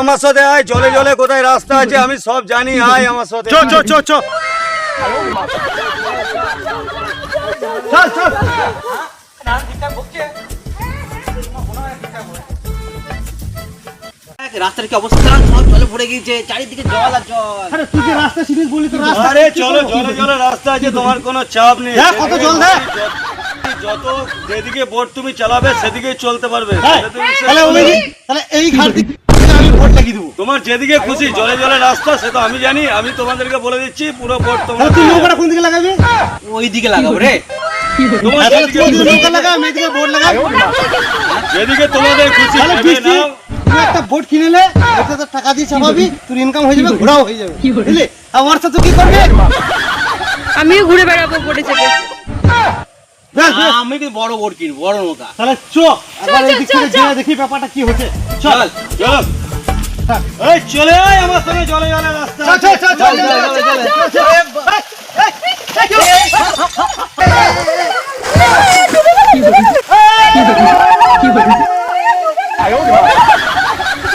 আমার সাথে আয়, জলে জলে কোথায় রাস্তা আছে আমি সব জানি, আয় আমার সাথে। চল চল চল চল চল চল। রাস্তার কি অবস্থা, সব জলে ভরে গিয়েছে, চারিদিকে জল আর জল। আরে তুই যে রাস্তা সিরিজ বলি তো রাস্তা। আরে চলো, জলে জলে রাস্তা আছে, তোমার কোনো চাপ নেই। দেখ কত জল দেখ। যত যেদিকে বোট তুমি চালাবে সেদিকেই চলতে পারবে। তাহলে এই ঘাট দিকে আমি ভোট লাগিয়ে দেবো। তোমার যেদিকে খুশি, জলে জলে রাস্তা সে তো আমি জানি, আমি তোমাদেরকে বলে দিচ্ছি পুরো বোট তোমরা। তাহলে তুই নৌকাটা কোন দিকে লাগাবি? ওই দিকে লাগাবো রে। তোমার তাহলে যেদিকে তুই ওদিকে খুশি, নৌকা লাগা, আমি এদিকে ভোট লাগাই। যেদিকে তোমাদের খুশি তাহলে ভেবে বৃষ্টি নাও। তুই একটা ভোট কিনে নে, ওতে তো টাকা দিয়ে চাপাবি, তোর ইনকাম হয়ে যাবে, ঘোরাও হয়ে যাবে, বুঝলি? আর ওর সাথে কি করবি? আমিও ঘুরে বেড়াবো বোটে চেপে। বেশ, বেশ। আমি কি বড় বোট কিনবো, বড় নৌকা। তাহলে চ একবার এই দিক থেকে জেনে দেখি ব্যাপারটা কি হচ্ছে। চল চলো, এই চলে আয় আমার সঙ্গে, জলে জলে রাস্তা চল আছে। চল চল চল চল, চল, চল, চল। চল, চল, চল।